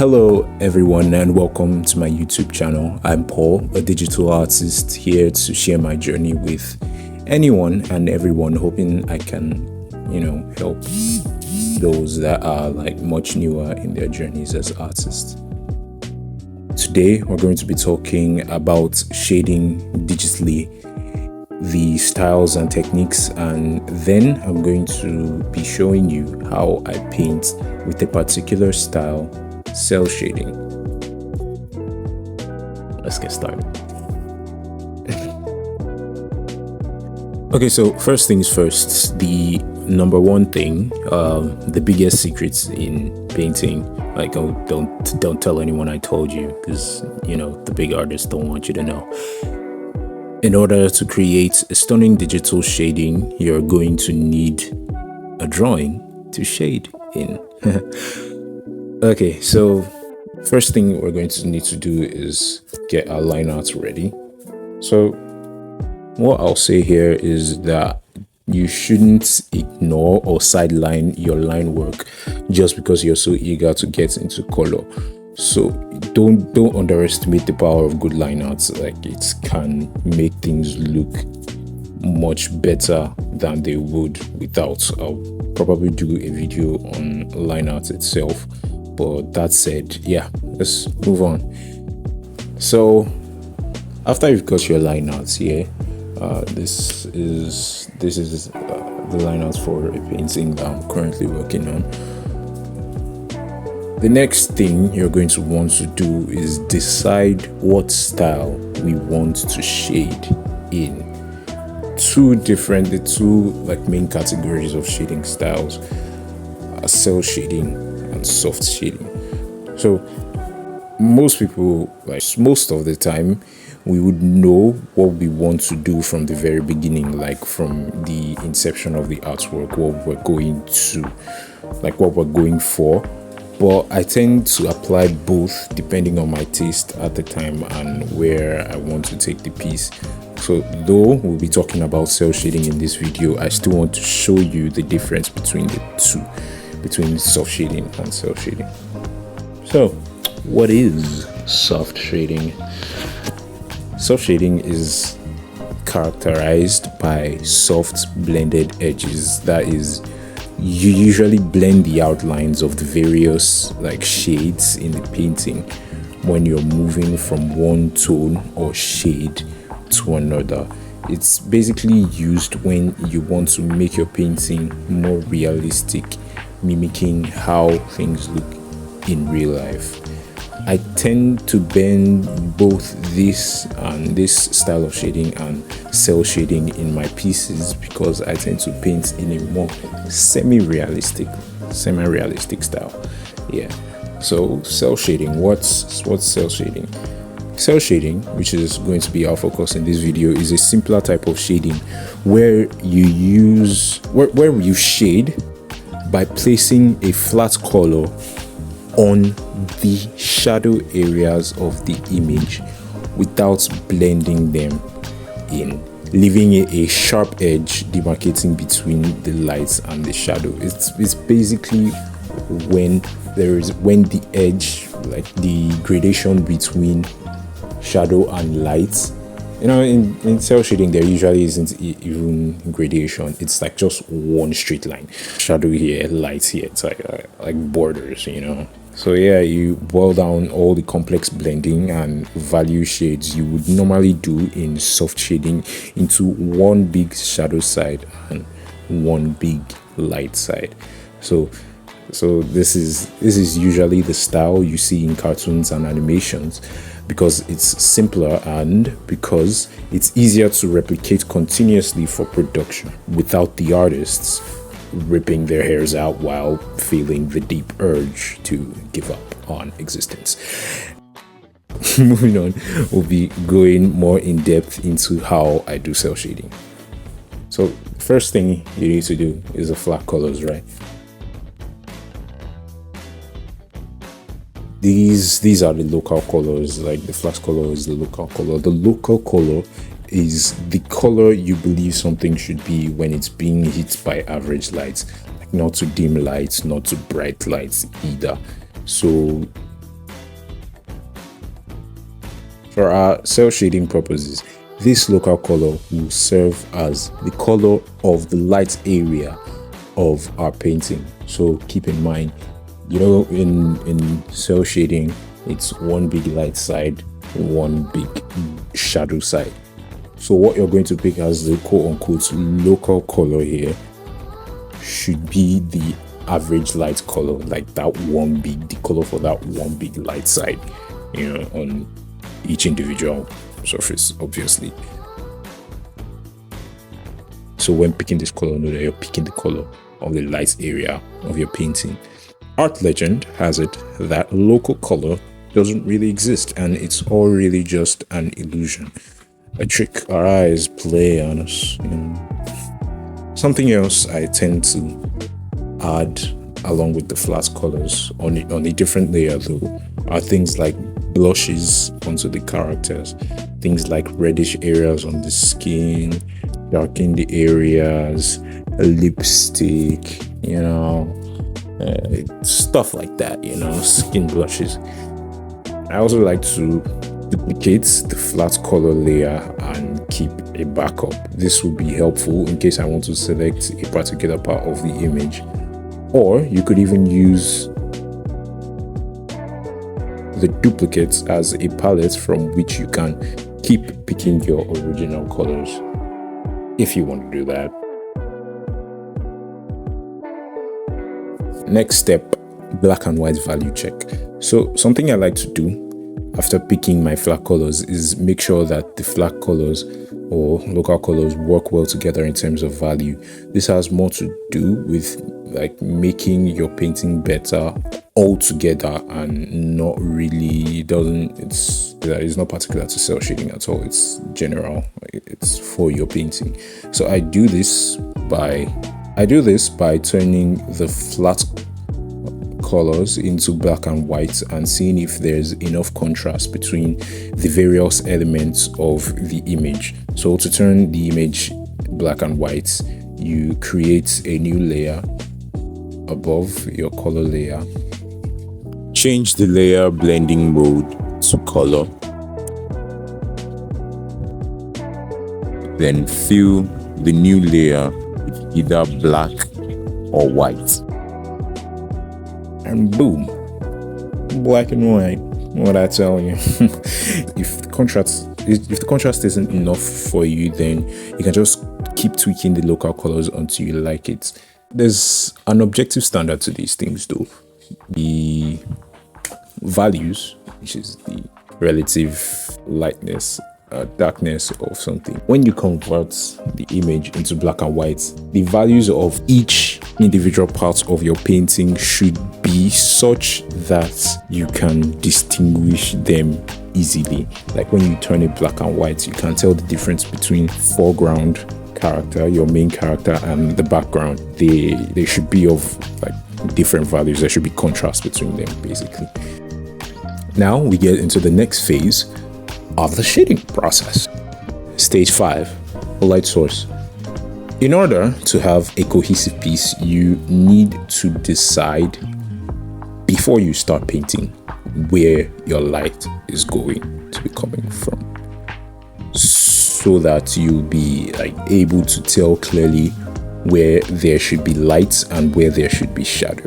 Hello everyone and welcome to my YouTube channel. I'm Paul, a digital artist here to share my journey with anyone and everyone, hoping I can, help those that are much newer in their journeys as artists. Today we're going to be talking about shading digitally, the styles and techniques, and then I'm going to be showing you how I paint with a particular style, cel shading. Let's get started. Okay, so first things first, the number one thing, the biggest secrets in painting, don't tell anyone I told you, because the big artists don't want you to know. In order to create a stunning digital shading, you're going to need a drawing to shade in. Okay, so first thing we're going to need to do is get our line art ready. So what I'll say here is that you shouldn't ignore or sideline your line work just because you're so eager to get into color. So don't underestimate the power of good line art. It can make things look much better than they would without. I'll probably do a video on line art itself. But that said, yeah, let's move on. So after you've got your line art here, this is the line art for a painting that I'm currently working on. The next thing you're going to want to do is decide what style we want to shade in. The two main categories of shading styles are cel shading and soft shading. So most people, most of the time, we would know what we want to do from the very beginning, from the inception of the artwork, what we're going for. But I tend to apply both depending on my taste at the time and where I want to take the piece. So though we'll be talking about cel shading in this video, I still want to show you the difference between the two, between soft shading and cel shading. So what is soft shading? Soft shading is characterized by soft blended edges. That is, you usually blend the outlines of the various shades in the painting when you're moving from one tone or shade to another. It's basically used when you want to make your painting more realistic, mimicking how things look in real life. I tend to blend both this style of shading and cel shading in my pieces because I tend to paint in a more semi-realistic style. Yeah. So cel shading, what's cel shading? Cel shading, which is going to be our focus in this video, is a simpler type of shading where you shade by placing a flat color on the shadow areas of the image without blending them in, leaving a sharp edge demarcating between the light and the shadow. It's basically when the edge, the gradation between shadow and light. In cel shading there usually isn't even gradation. It's just one straight line, shadow here, light here. It's like borders, So yeah, you boil down all the complex blending and value shades you would normally do in soft shading into one big shadow side and one big light side. So this is usually the style you see in cartoons and animations because it's simpler and because it's easier to replicate continuously for production without the artists ripping their hairs out while feeling the deep urge to give up on existence. Moving on, we'll be going more in depth into how I do cel shading. So first thing you need to do is the flat colors, right? These are the local colors. The flat color is the local color. The local color is the color you believe something should be when it's being hit by average light, not too dim lights, not too bright lights either. So For our cell shading purposes, this local color will serve as the color of the light area of our painting. So keep in mind, in cell shading, it's one big light side, one big shadow side. So what you're going to pick as the quote-unquote local color here should be the average light color, like the color for that one big light side, on each individual surface, obviously. So when picking this color, know that you're picking the color of the light area of your painting. Art legend has it that local color doesn't really exist, and it's all really just an illusion, a trick our eyes play on us. Something else I tend to add along with the flat colors on a different layer though are things like blushes onto the characters, things like reddish areas on the skin, darken the areas, a lipstick, stuff like that, skin blushes. I also like to duplicate the flat color layer and keep a backup. This will be helpful in case I want to select a particular part of the image. Or you could even use the duplicates as a palette from which you can keep picking your original colors if you want to do that. Next step, black and white value check. So something I like to do after picking my flat colors is make sure that the flat colors or local colors work well together in terms of value. This has more to do with like making your painting better altogether, and not really it's not particular to cell shading at all. It's general, it's for your painting. So I do this by turning the flat colors into black and white and seeing if there's enough contrast between the various elements of the image. So to turn the image black and white, you create a new layer above your color layer. Change the layer blending mode to color. Then fill the new layer with either black or white. And boom, black and white. What I tell you. If the contrast isn't enough for you, then you can just keep tweaking the local colors until you like it. There's an objective standard to these things though. The values, which is the relative lightness, darkness of something. When you convert the image into black and white, the values of each individual part of your painting should be such that you can distinguish them easily. Like when you turn it black and white, you can tell the difference between foreground character, your main character, and the background. They should be of like different values. There should be contrast between them, basically. Now we get into the next phase of the shading process. Stage 5, light source. In order to have a cohesive piece, you need to decide before you start painting where your light is going to be coming from, so that you'll be like able to tell clearly where there should be light and where there should be shadow.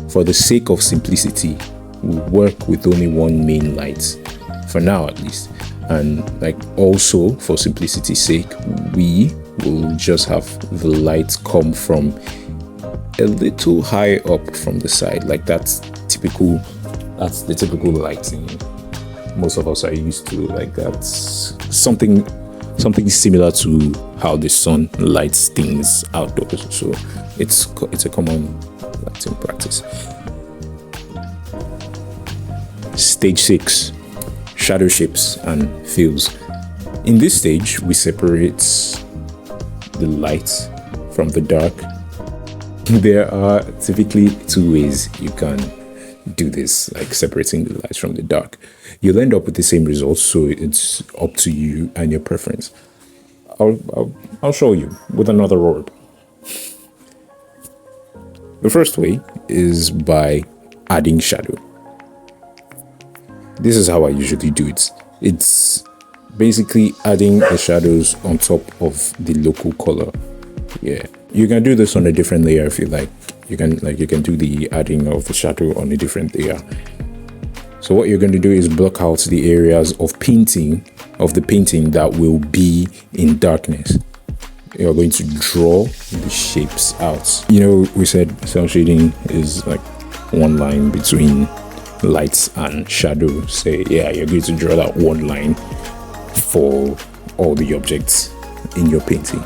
For the sake of simplicity, we work with only one main light, for now at least. And like also for simplicity's sake, we will just have the light come from a little high up from the side. Like that's the typical lighting most of us are used to. Like that's something similar to how the sun lights things outdoors. So it's a common lighting practice. Stage 6, shadow shapes and fills. In this stage, we separate the light from the dark. There are typically 2 ways you can do this, like separating the light from the dark. You'll end up with the same results, so it's up to you and your preference. I'll show you with another word. The first way is by adding shadow. This is how I usually do it. It's basically adding the shadows on top of the local color. Yeah, you can do this on a different layer if you like. You can do the adding of the shadow on a different layer. So what you're going to do is block out the areas of the painting that will be in darkness. You're going to draw the shapes out. You know, we said cel shading is like one line between lights and shadow. So yeah, you're going to draw that one line for all the objects in your painting.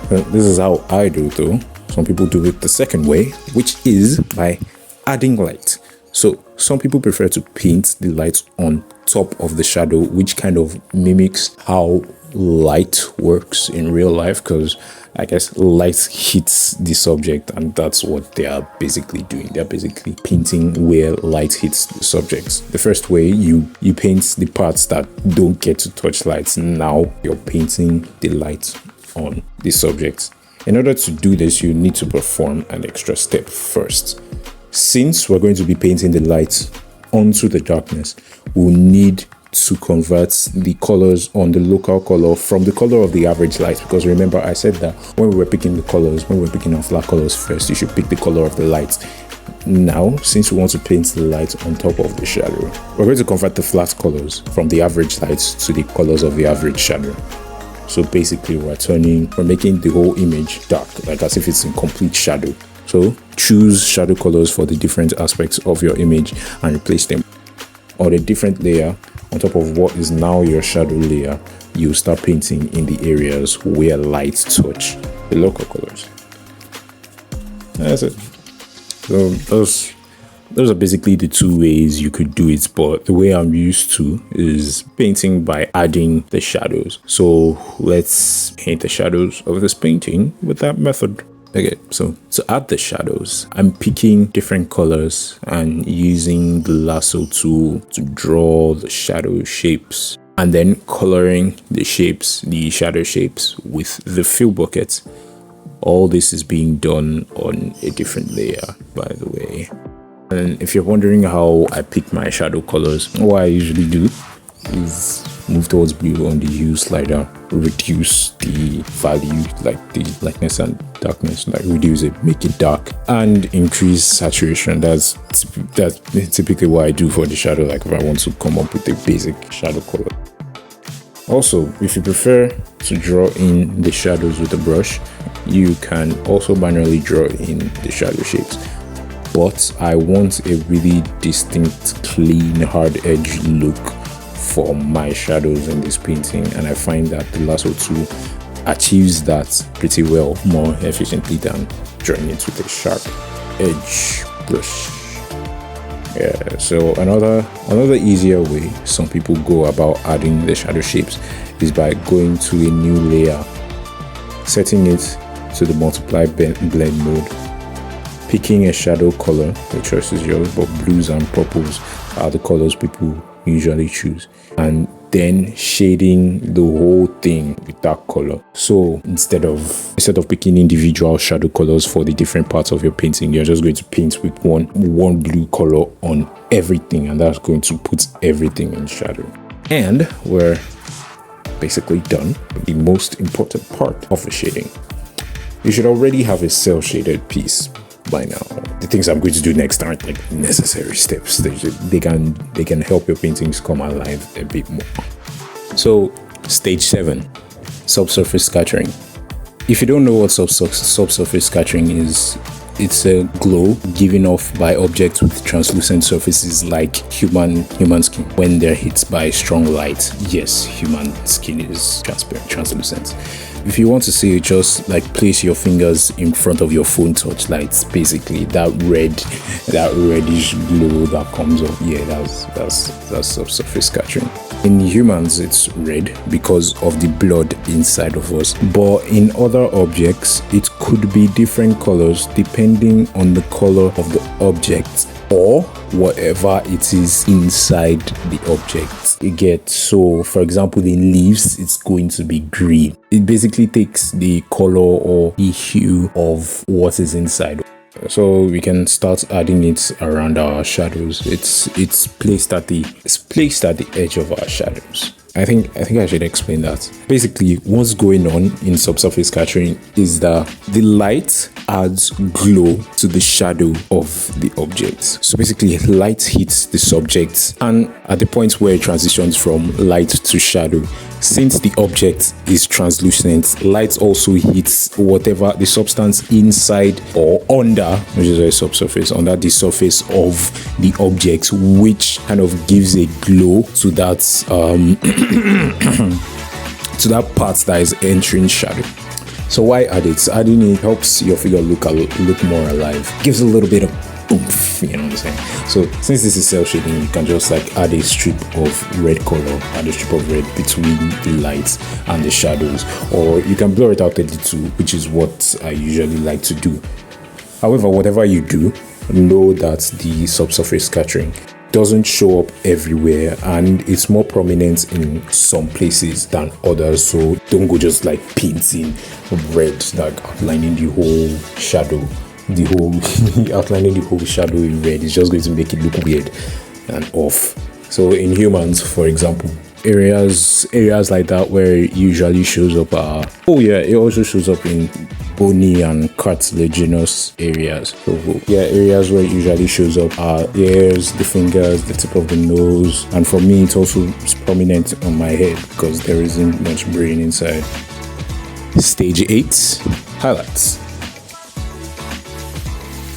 This is how I do it though. Some people do it the second way, which is by adding light. So some people prefer to paint the light on top of the shadow, which kind of mimics how light works in real life, because I guess light hits the subject, and that's what they are basically doing. They're basically painting where light hits the subjects. The first way, you paint the parts that don't get to touch lights. Now you're painting the light on the subject. In order to do this, you need to perform an extra step first. Since we're going to be painting the light onto the darkness, we'll need to convert the colors on the local color from the color of the average light, because remember I said that when we were picking the colors, when we were picking our flat colors first, you should pick the color of the light. Now, since we want to paint the light on top of the shadow, we're going to convert the flat colors from the average light to the colors of the average shadow. So basically we're making the whole image dark, like as if it's in complete shadow. So choose shadow colors for the different aspects of your image and replace them. On a different layer, on top of what is now your shadow layer, you start painting in the areas where light touch the local colors. That's it. So those are basically the two ways you could do it, but the way I'm used to is painting by adding the shadows. So let's paint the shadows of this painting with that method. Okay, so to add the shadows, I'm picking different colors and using the lasso tool to draw the shadow shapes, and then coloring the shadow shapes with the fill bucket. All this is being done on a different layer, by the way. And if you're wondering how I pick my shadow colors, what I usually do is move towards blue on the hue slider, reduce the value, like the lightness and darkness, like reduce it, make it dark, and increase saturation. That's typically what I do for the shadow, like if I want to come up with a basic shadow color. Also, if you prefer to draw in the shadows with a brush, you can also manually draw in the shadow shapes. But I want a really distinct, clean, hard edge look for my shadows in this painting, and I find that the lasso tool achieves that pretty well, more efficiently than drawing it with a sharp edge brush. Yeah, so another easier way some people go about adding the shadow shapes is by going to a new layer, setting it to the multiply blend mode, picking a shadow color. The choice is yours, but blues and purples are the colors people usually choose, and then shading the whole thing with that color. So instead of picking individual shadow colors for the different parts of your painting, you're just going to paint with one blue color on everything, and that's going to put everything in shadow. And we're basically done with the most important part of the shading. You should already have a cel shaded piece by now. The things I'm going to do next aren't like necessary steps. They can help your paintings come alive a bit more. So stage 7, subsurface scattering. If you don't know what subsurface scattering is, it's a glow given off by objects with translucent surfaces like human skin when they're hit by strong light. Yes, human skin is translucent. If you want to see it, just like place your fingers in front of your phone touch lights. Basically, that reddish glow that comes up. Yeah, that's subsurface scattering. In humans, it's red because of the blood inside of us. But in other objects, it could be different colors depending on the color of the object or whatever it is inside the object. You get, so for example, in leaves, it's going to be green. It basically takes the color or the hue of what is inside. So we can start adding it around our shadows. It's placed at the edge of our shadows. I think I should explain that. Basically, what's going on in subsurface scattering is that the light adds glow to the shadow of the object. So basically, light hits the subject, and at the point where it transitions from light to shadow, since the object is translucent, light also hits whatever the substance inside or under, which is a subsurface, under the surface of the object, which kind of gives a glow to that to that part that is entering shadow. So why add it? Adding it helps your figure look more alive. Gives a little bit of oomph, you know what I'm saying? So since this is cel shading, you can just like add a strip of red color, add a strip of red between the lights and the shadows, or you can blur it out a little, which is what I usually like to do. However, whatever you do, know that the subsurface scattering doesn't show up everywhere, and it's more prominent in some places than others. So don't go just like painting red, like outlining the whole shadow, outlining the whole shadow in red. It's just going to make it look weird and off. So in humans, for example, areas like that where it usually shows up it also shows up in bony and cartilaginous areas. So areas where it usually shows up are the ears, the fingers, the tip of the nose, and for me it's also prominent on my head because there isn't much brain inside. Stage 8, highlights.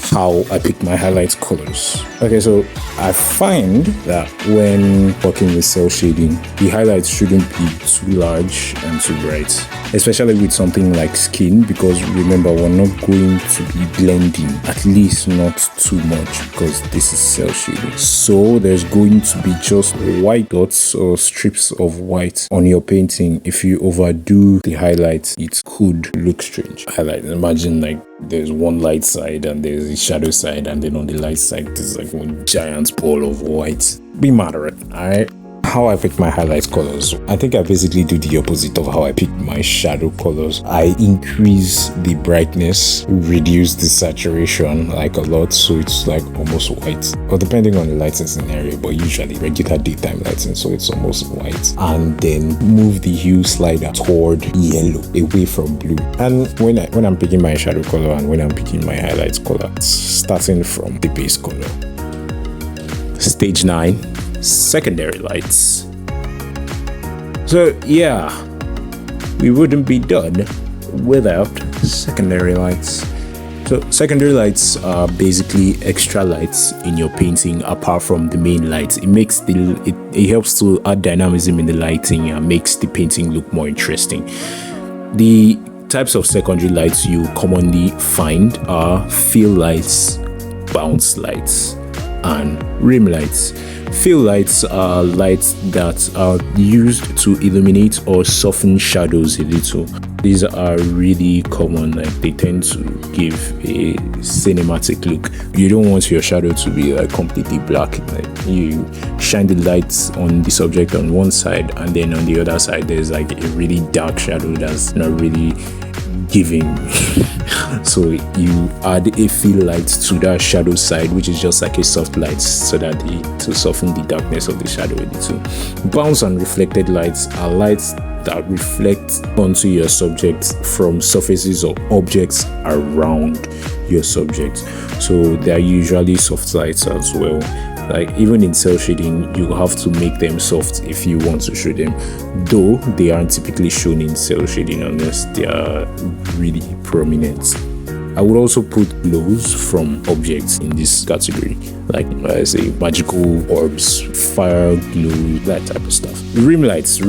How I pick my highlight colors. Okay, so I find that when working with cel shading, the highlights shouldn't be too large and too bright, especially with something like skin, because remember, we're not going to be blending, at least not too much, because this is cel shading. So there's going to be just white dots or strips of white on your painting. If you overdo the highlights, it could look strange. Highlight, imagine like there's one light side and there's a shadow side, and then on the light side there's like one giant ball of white. Be moderate, alright? How I pick my highlight colors, I think I basically do the opposite of how I pick my shadow colors. I increase the brightness, reduce the saturation like a lot, so it's like almost white, or depending on the lighting scenario, but usually regular daytime lighting, so it's almost white. And then move the hue slider toward yellow, away from blue. And when I'm picking my shadow color and when I'm picking my highlights color, it's starting from the base color. Stage 9, secondary lights. So yeah, we wouldn't be done without secondary lights. So secondary lights are basically extra lights in your painting apart from the main lights. It helps to add dynamism in the lighting and makes the painting look more interesting. The types of secondary lights you commonly find are fill lights, bounce lights, and rim lights. Fill lights are lights that are used to illuminate or soften shadows a little. These are really common, like they tend to give a cinematic look. You don't want your shadow to be like completely black. Like you shine the lights on the subject on one side, and then on the other side there's like a really dark shadow that's not really giving. So you add a fill light to that shadow side, which is just like a soft light, so that to soften the darkness of the shadow a little. Bounce and reflected lights are lights that reflect onto your subject from surfaces or objects around your subject. So they are usually soft lights as well. Like even in cel shading, you have to make them soft if you want to show them, though they aren't typically shown in cel shading unless they are really prominent. I would also put glows from objects in this category, like I say magical orbs, fire glow, that type of stuff. Rim lights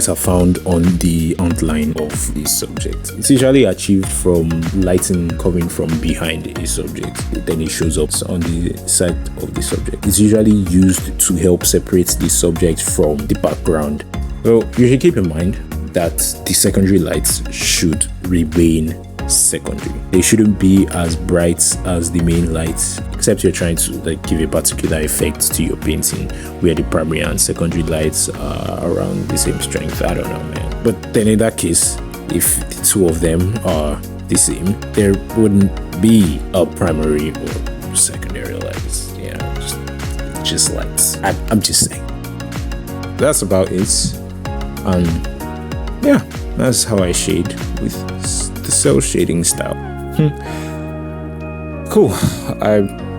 are found on the outline of the subject. It's usually achieved from lighting coming from behind a subject, then it shows up on the side of the subject. It's usually used to help separate the subject from the background. So you should keep in mind that the secondary lights should remain secondary. They shouldn't be as bright as the main lights, except you're trying to like give a particular effect to your painting where the primary and secondary lights are around the same strength. I don't know, man. But then in that case, if the two of them are the same, there wouldn't be a primary or secondary lights. Just lights. I'm just saying. That's about it. And yeah, that's how I shade with the cel shading style. Cool.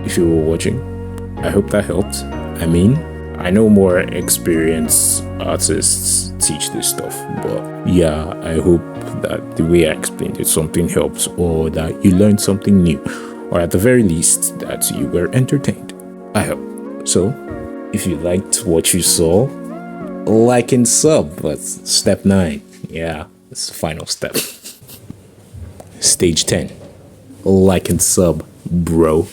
If you were watching, I hope that helped. I mean, I know more experienced artists teach this stuff, but yeah, I hope that the way I explained it, something helps, or that you learned something new, or at the very least, that you were entertained. I hope. So, if you liked what you saw, like and sub. That's step 9. Yeah, that's the final step. Stage 10. Like and sub, bro.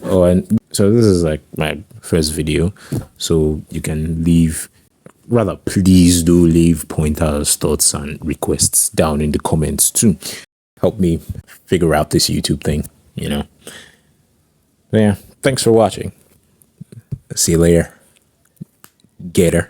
Oh, and so this is like my first video, so you can please do leave pointers, thoughts, and requests down in the comments too. Help me figure out this YouTube thing, So yeah, thanks for watching. See you later. Gator.